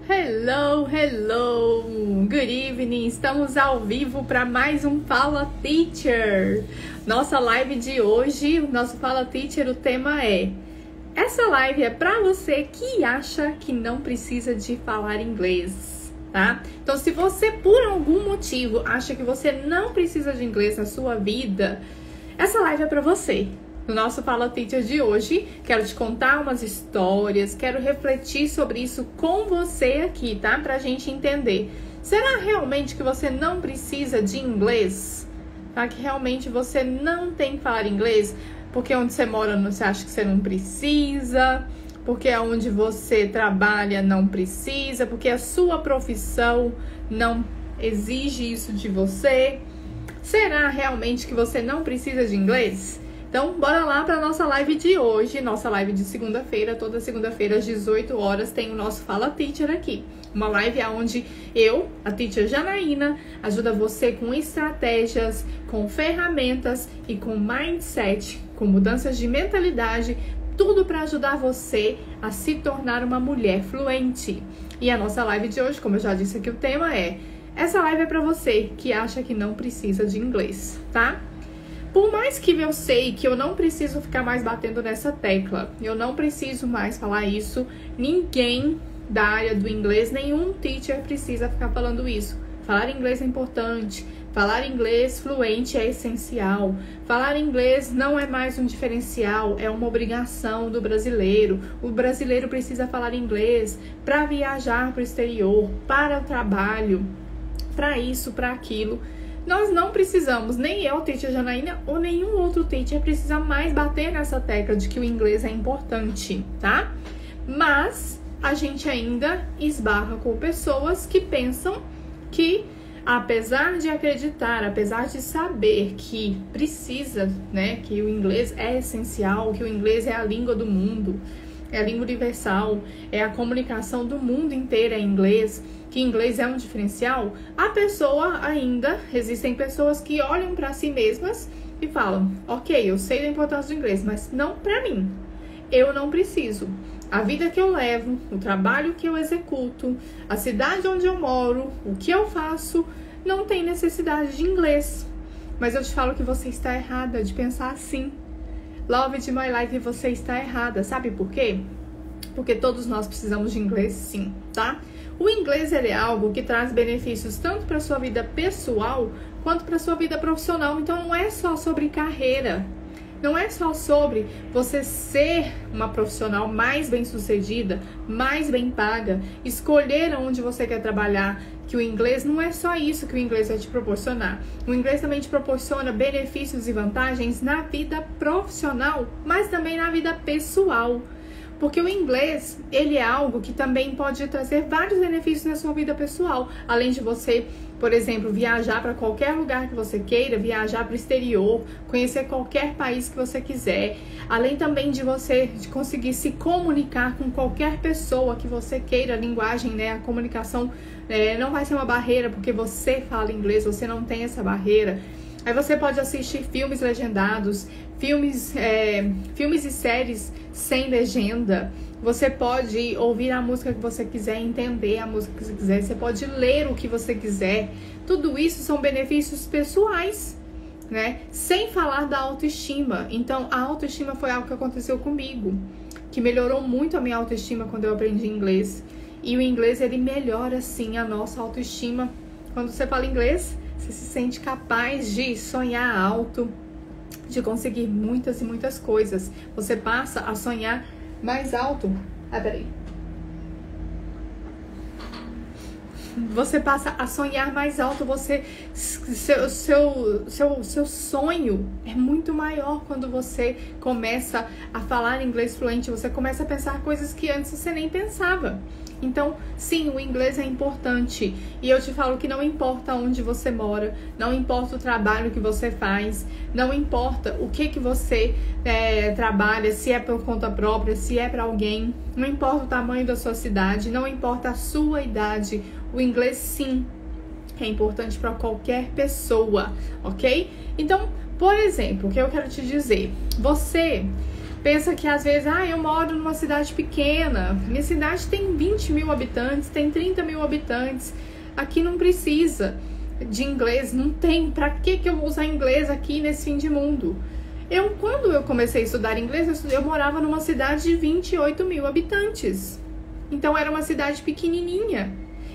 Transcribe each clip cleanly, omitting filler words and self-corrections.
Hello, hello, good evening, estamos ao vivo para mais um Fala Teacher. Nossa live de hoje, o nosso Fala Teacher, o tema é: essa live é para você que acha que não precisa de falar inglês, tá? Então, se você por algum motivo acha que você não precisa de inglês na sua vida, essa live é para você. No nosso Fala Teacher de hoje, quero te contar umas histórias, quero refletir sobre isso com você aqui, tá? Pra gente entender. Será realmente que você não precisa de inglês? Tá? Que realmente você não tem que falar inglês? Porque onde você mora você acha que você não precisa? Porque onde você trabalha não precisa? Porque a sua profissão não exige isso de você? Será realmente que você não precisa de inglês? Então, bora lá para a nossa live de hoje, nossa live de segunda-feira. Toda segunda-feira às 18 horas tem o nosso Fala Teacher aqui. Uma live onde eu, a Teacher Janaína, ajuda você com estratégias, com ferramentas e com mindset, com mudanças de mentalidade, tudo para ajudar você a se tornar uma mulher fluente. E a nossa live de hoje, como eu já disse aqui, o tema é: essa live é para você que acha que não precisa de inglês, tá? Por mais que eu sei que eu não preciso ficar mais batendo nessa tecla, eu não preciso mais falar isso, ninguém da área do inglês, nenhum teacher precisa ficar falando isso. Falar inglês é importante, falar inglês fluente é essencial, falar inglês não é mais um diferencial, é uma obrigação do brasileiro. O brasileiro precisa falar inglês para viajar para o exterior, para o trabalho, para isso, para aquilo. Nós não precisamos, nem eu, Teacher Janaína, ou nenhum outro teacher precisa mais bater nessa tecla de que o inglês é importante, tá? Mas a gente ainda esbarra com pessoas que pensam que, apesar de acreditar, apesar de saber que precisa, né, que o inglês é essencial, que o inglês é a língua do mundo, é a língua universal, é a comunicação do mundo inteiro em inglês, que inglês é um diferencial, a pessoa ainda, existem pessoas que olham para si mesmas e falam: ok, eu sei da importância do inglês, mas não para mim, eu não preciso. A vida que eu levo, o trabalho que eu executo, a cidade onde eu moro, o que eu faço, não tem necessidade de inglês. Mas eu te falo que você está errada de pensar assim. Love de My Life, você está errada. Sabe por quê? Porque todos nós precisamos de inglês, sim, tá? O inglês ele é algo que traz benefícios tanto para sua vida pessoal quanto para sua vida profissional. Então não é só sobre carreira, não é só sobre você ser uma profissional mais bem-sucedida, mais bem paga, escolher onde você quer trabalhar, que o inglês não é só isso que o inglês vai te proporcionar. O inglês também te proporciona benefícios e vantagens na vida profissional, mas também na vida pessoal. Porque o inglês, ele é algo que também pode trazer vários benefícios na sua vida pessoal. Além de você, por exemplo, viajar para qualquer lugar que você queira, viajar para o exterior, conhecer qualquer país que você quiser. Além também de você conseguir se comunicar com qualquer pessoa que você queira. A linguagem, né, a comunicação não vai ser uma barreira porque você fala inglês, você não tem essa barreira. Aí você pode assistir filmes legendados, filmes e séries sem legenda. Você pode ouvir a música que você quiser, entender a música que você quiser. Você pode ler o que você quiser. Tudo isso são benefícios pessoais, né? Sem falar da autoestima. Então, a autoestima foi algo que aconteceu comigo, que melhorou muito a minha autoestima quando eu aprendi inglês. E o inglês, ele melhora, sim, a nossa autoestima. Quando você fala inglês, você se sente capaz de sonhar alto, de conseguir muitas e muitas coisas. Você passa a sonhar mais alto. Peraí. Você passa a sonhar mais alto. Seu sonho é muito maior quando você começa a falar inglês fluente. Você começa a pensar coisas que antes você nem pensava. Então, sim, o inglês é importante. E eu te falo que não importa onde você mora, não importa o trabalho que você faz, não importa o que você trabalha, se é por conta própria, se é para alguém, não importa o tamanho da sua cidade, não importa a sua idade, o inglês, sim, é importante para qualquer pessoa, ok? Então, por exemplo, o que eu quero te dizer, você Pensa que às vezes, eu moro numa cidade pequena, minha cidade tem 20 mil habitantes, tem 30 mil habitantes, aqui não precisa de inglês, não tem, pra que eu vou usar inglês aqui nesse fim de mundo? Quando eu comecei a estudar inglês, eu morava numa cidade de 28 mil habitantes, então era uma cidade pequenininha.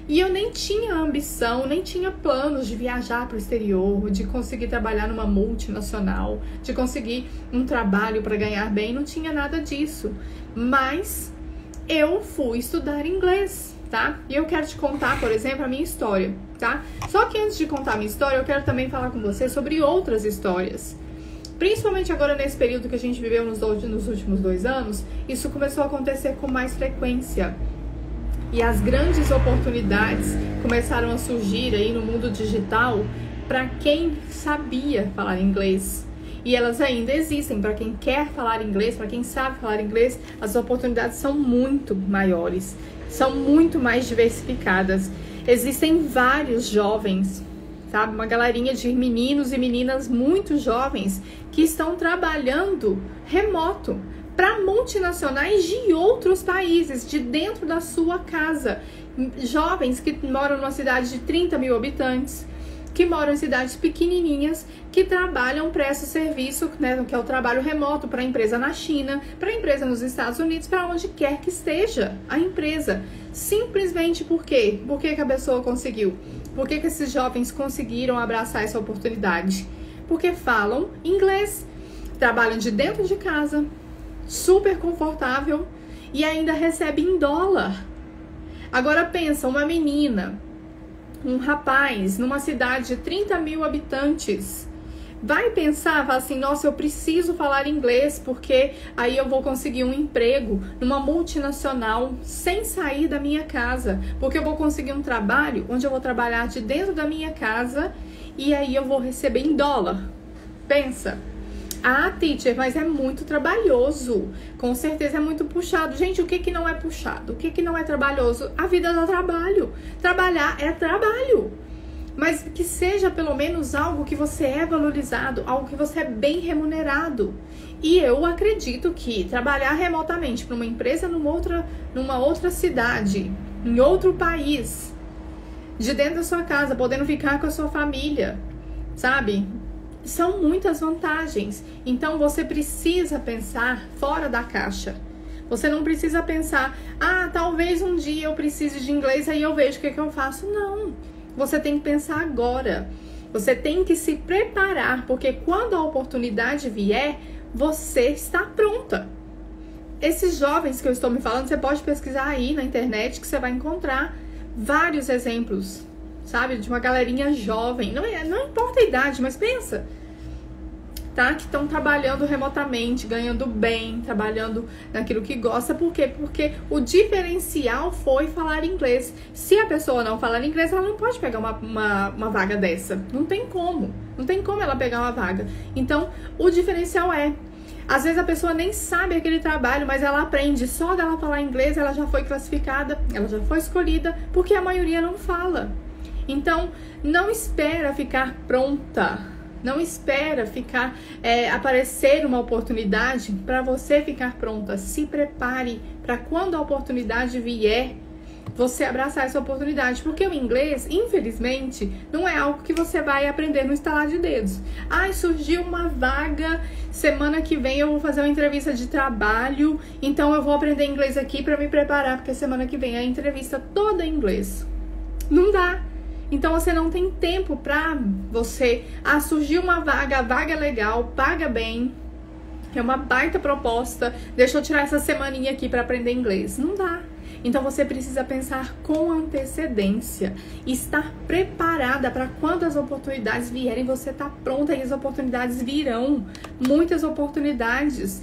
E eu nem tinha ambição, nem tinha planos de viajar para o exterior, de conseguir trabalhar numa multinacional, de conseguir um trabalho para ganhar bem, não tinha nada disso. Mas eu fui estudar inglês, tá? E eu quero te contar, por exemplo, a minha história, tá? Só que antes de contar a minha história, eu quero também falar com você sobre outras histórias. Principalmente agora nesse período que a gente viveu nos últimos 2 anos, isso começou a acontecer com mais frequência. E as grandes oportunidades começaram a surgir aí no mundo digital para quem sabia falar inglês. E elas ainda existem para quem quer falar inglês, para quem sabe falar inglês, as oportunidades são muito maiores, são muito mais diversificadas. Existem vários jovens, sabe? Uma galerinha de meninos e meninas muito jovens que estão trabalhando remoto para multinacionais de outros países, de dentro da sua casa. Jovens que moram numa cidade de 30 mil habitantes, que moram em cidades pequenininhas, que trabalham, prestam serviço, né, que é o trabalho remoto para a empresa na China, para a empresa nos Estados Unidos, para onde quer que esteja a empresa. Simplesmente por quê? Por que a pessoa conseguiu? Por que esses jovens conseguiram abraçar essa oportunidade? Porque falam inglês, trabalham de dentro de casa, super confortável e ainda recebe em dólar. Agora pensa, uma menina, um rapaz numa cidade de 30 mil habitantes vai pensar, fala assim, nossa, eu preciso falar inglês porque aí eu vou conseguir um emprego numa multinacional sem sair da minha casa, porque eu vou conseguir um trabalho onde eu vou trabalhar de dentro da minha casa e aí eu vou receber em dólar. Pensa. Teacher, mas é muito trabalhoso. Com certeza é muito puxado. Gente, o que não é puxado? O que não é trabalhoso? A vida dá trabalho. Trabalhar é trabalho. Mas que seja pelo menos algo que você é valorizado, algo que você é bem remunerado. E eu acredito que trabalhar remotamente para uma empresa numa outra cidade, em outro país, de dentro da sua casa, podendo ficar com a sua família, sabe? São muitas vantagens. Então você precisa pensar fora da caixa. Você não precisa pensar, talvez um dia eu precise de inglês, aí eu vejo o que eu faço. Não. Você tem que pensar agora. Você tem que se preparar, porque quando a oportunidade vier, você está pronta. Esses jovens que eu estou me falando, você pode pesquisar aí na internet que você vai encontrar vários exemplos, sabe? De uma galerinha jovem, não importa a idade, mas pensa, tá? Que estão trabalhando remotamente, ganhando bem, trabalhando naquilo que gosta. Por quê? Porque o diferencial foi falar inglês. Se a pessoa não falar inglês, ela não pode pegar uma vaga dessa. Não tem como ela pegar uma vaga. Então, o diferencial às vezes a pessoa nem sabe aquele trabalho, mas ela aprende. Só dela falar inglês, ela já foi classificada, ela já foi escolhida, porque a maioria não fala. Então, não espera ficar pronta, não espera aparecer uma oportunidade para você ficar pronta. Se prepare para quando a oportunidade vier, você abraçar essa oportunidade, porque o inglês, infelizmente, não é algo que você vai aprender no estalar de dedos. Surgiu uma vaga, semana que vem eu vou fazer uma entrevista de trabalho, então eu vou aprender inglês aqui para me preparar, porque semana que vem a entrevista toda em inglês. Não dá. Então você não tem tempo para você, surgiu uma vaga, a vaga é legal, paga bem, é uma baita proposta, deixa eu tirar essa semaninha aqui para aprender inglês. Não dá. Então você precisa pensar com antecedência, estar preparada para quando as oportunidades vierem, você tá pronta e as oportunidades virão. Muitas oportunidades,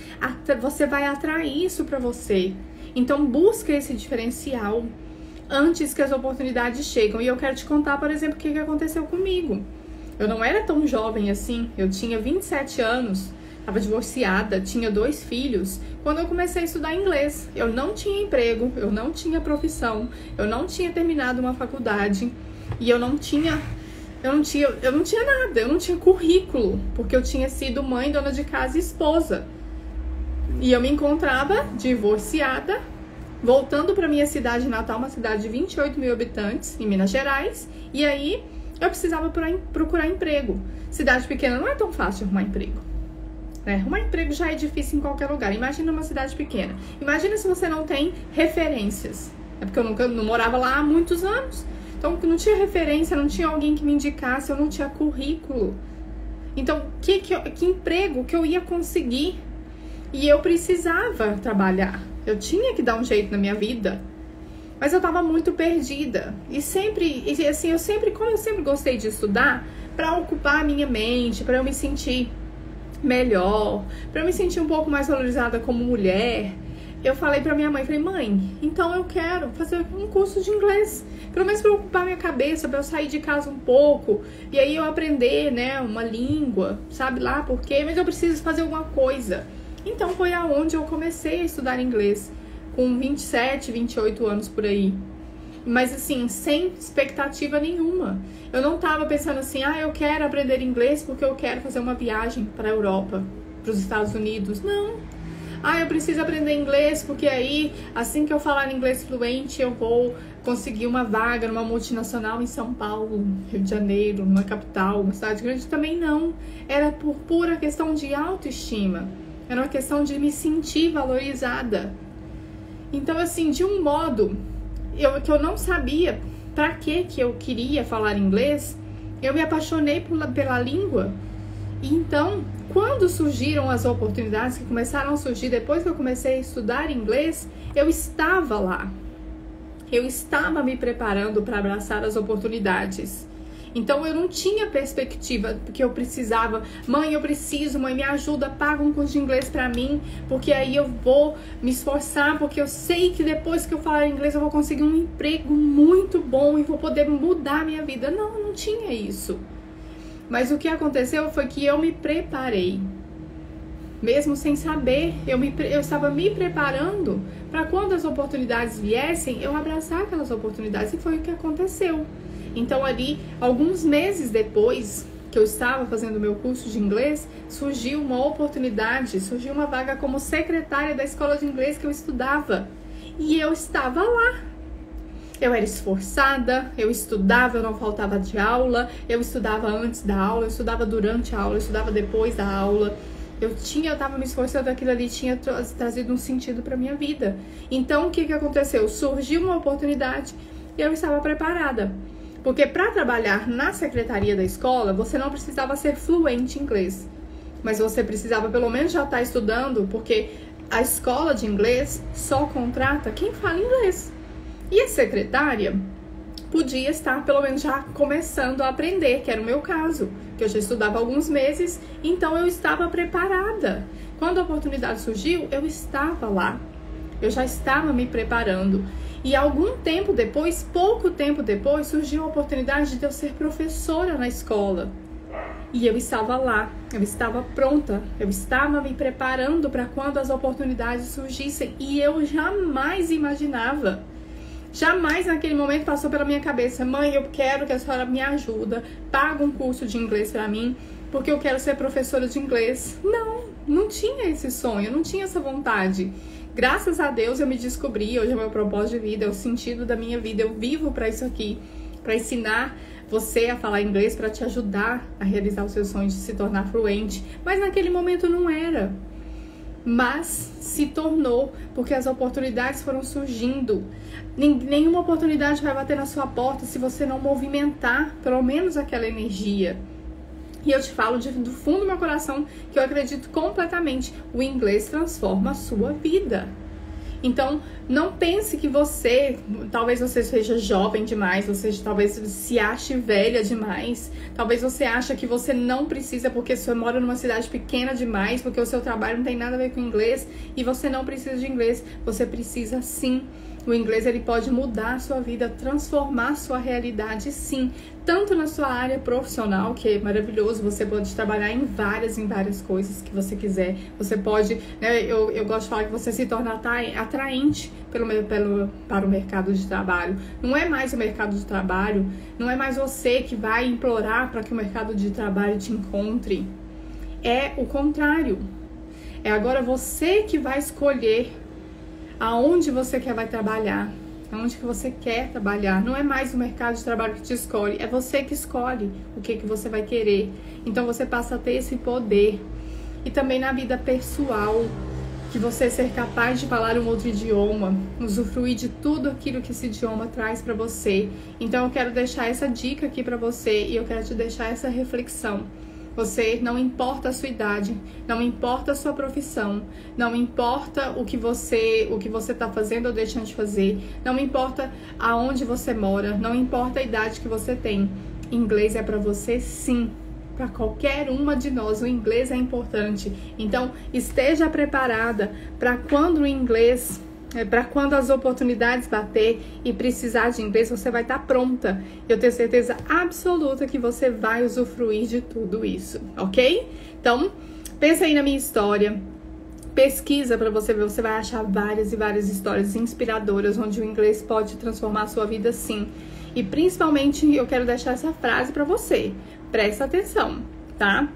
você vai atrair isso para você. Então busca esse diferencial antes que as oportunidades chegam. E eu quero te contar, por exemplo, o que aconteceu comigo. Eu não era tão jovem assim, eu tinha 27 anos, estava divorciada, tinha 2 filhos, quando eu comecei a estudar inglês. Eu não tinha emprego, eu não tinha profissão, eu não tinha terminado uma faculdade e eu não tinha nada, eu não tinha currículo, porque eu tinha sido mãe, dona de casa e esposa. E eu me encontrava divorciada, voltando para minha cidade natal, uma cidade de 28 mil habitantes, em Minas Gerais. E aí eu precisava procurar emprego. Cidade pequena não é tão fácil arrumar emprego. Arrumar emprego já é difícil em qualquer lugar. Imagina uma cidade pequena. Imagina se você não tem referências. É porque eu não morava lá há muitos anos. Então não tinha referência, não tinha alguém que me indicasse, eu não tinha currículo. Então que emprego que eu ia conseguir? E eu precisava trabalhar. Eu tinha que dar um jeito na minha vida. Mas eu tava muito perdida. Como eu sempre gostei de estudar, para ocupar a minha mente, para eu me sentir melhor, para eu me sentir um pouco mais valorizada como mulher, eu falei pra minha mãe, mãe, então eu quero fazer um curso de inglês, pelo menos pra ocupar minha cabeça, pra eu sair de casa um pouco, e aí eu aprender, né, uma língua, sabe lá por quê, mas eu preciso fazer alguma coisa. Então foi aonde eu comecei a estudar inglês, com 27, 28 anos por aí. Mas assim, sem expectativa nenhuma. Eu não tava pensando assim, eu quero aprender inglês porque eu quero fazer uma viagem para a Europa, para os Estados Unidos. Não. Eu preciso aprender inglês porque aí, assim que eu falar inglês fluente, eu vou conseguir uma vaga numa multinacional em São Paulo, Rio de Janeiro, numa capital, uma cidade grande. Também não. Era por pura questão de autoestima. Era uma questão de me sentir valorizada. Então, assim, de um modo que eu não sabia para que eu queria falar inglês, eu me apaixonei pela língua. E então, quando surgiram as oportunidades que começaram a surgir depois que eu comecei a estudar inglês, eu estava lá. Eu estava me preparando para abraçar as oportunidades. Então eu não tinha perspectiva que eu precisava, mãe, eu preciso, mãe, me ajuda, paga um curso de inglês pra mim, porque aí eu vou me esforçar, porque eu sei que depois que eu falar inglês eu vou conseguir um emprego muito bom e vou poder mudar a minha vida. Não tinha isso. Mas o que aconteceu foi que eu me preparei. Mesmo sem saber, eu estava me preparando para quando as oportunidades viessem, eu abraçar aquelas oportunidades, e foi o que aconteceu. Então ali, alguns meses depois que eu estava fazendo meu curso de inglês, surgiu uma oportunidade, surgiu uma vaga como secretária da escola de inglês que eu estudava. E eu estava lá. Eu era esforçada, eu estudava, eu não faltava de aula, eu estudava antes da aula, eu estudava durante a aula, eu estudava depois da aula. Eu estava me esforçando, aquilo ali tinha trazido um sentido para minha vida. Então, o que aconteceu? Surgiu uma oportunidade e eu estava preparada. Porque para trabalhar na secretaria da escola, você não precisava ser fluente em inglês. Mas você precisava pelo menos já estar estudando, porque a escola de inglês só contrata quem fala inglês. E a secretária podia estar pelo menos já começando a aprender, que era o meu caso, que eu já estudava há alguns meses, então eu estava preparada. Quando a oportunidade surgiu, eu estava lá. Eu já estava me preparando. E algum tempo depois, pouco tempo depois, surgiu a oportunidade de eu ser professora na escola. E eu estava lá, eu estava pronta, eu estava me preparando para quando as oportunidades surgissem. E eu jamais imaginava, jamais naquele momento passou pela minha cabeça, mãe, eu quero que a senhora me ajude, paga um curso de inglês para mim, porque eu quero ser professora de inglês. Não tinha esse sonho, não tinha essa vontade. Graças a Deus eu me descobri, hoje é o meu propósito de vida, é o sentido da minha vida, eu vivo para isso aqui, para ensinar você a falar inglês, para te ajudar a realizar os seus sonhos de se tornar fluente. Mas naquele momento não era, mas se tornou, porque as oportunidades foram surgindo. Nenhuma oportunidade vai bater na sua porta se você não movimentar pelo menos aquela energia. E eu te falo do fundo do meu coração que eu acredito completamente. O inglês transforma a sua vida. Então, não pense que talvez você seja jovem demais, você talvez se ache velha demais, talvez você ache que você não precisa porque você mora numa cidade pequena demais, porque o seu trabalho não tem nada a ver com inglês e você não precisa de inglês. Você precisa sim. O inglês ele pode mudar a sua vida, transformar a sua realidade, sim. Tanto na sua área profissional, que é maravilhoso, você pode trabalhar em várias coisas que você quiser. Você pode, né, eu gosto de falar que você se torna atraente para o mercado de trabalho. Não é mais o mercado de trabalho, não é mais você que vai implorar para que o mercado de trabalho te encontre. É o contrário. É agora você que vai escolher aonde você vai trabalhar, aonde que você quer trabalhar. Não é mais o mercado de trabalho que te escolhe, é você que escolhe o que você vai querer. Então você passa a ter esse poder. E também na vida pessoal, que você ser capaz de falar um outro idioma, usufruir de tudo aquilo que esse idioma traz para você. Então eu quero deixar essa dica aqui para você e eu quero te deixar essa reflexão. Você, não importa a sua idade, não importa a sua profissão, não importa o que você está fazendo ou deixando de fazer, não importa aonde você mora, não importa a idade que você tem. Inglês é para você, sim. Para qualquer uma de nós, o inglês é importante. Então, esteja preparada para quando o inglês, para quando as oportunidades bater e precisar de inglês, você vai estar pronta. Eu tenho certeza absoluta que você vai usufruir de tudo isso, ok? Então, pensa aí na minha história. Pesquisa para você ver, você vai achar várias e várias histórias inspiradoras onde o inglês pode transformar a sua vida, sim. E principalmente eu quero deixar essa frase para você. Presta atenção, tá?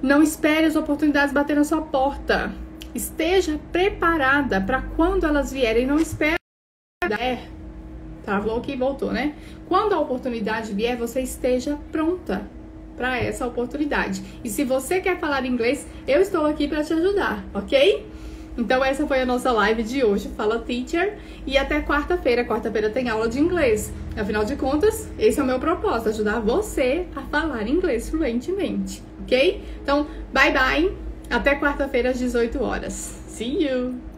Não espere as oportunidades bater na sua porta. Esteja preparada para quando elas vierem. Não espere. Travou aqui e voltou, né? Quando a oportunidade vier, você esteja pronta para essa oportunidade. E se você quer falar inglês, eu estou aqui para te ajudar, ok? Então essa foi a nossa live de hoje, Fala Teacher, e até quarta-feira. Quarta-feira tem aula de inglês. Afinal de contas, esse é o meu propósito, ajudar você a falar inglês fluentemente, ok? Então, bye bye, até quarta-feira às 18 horas. See you!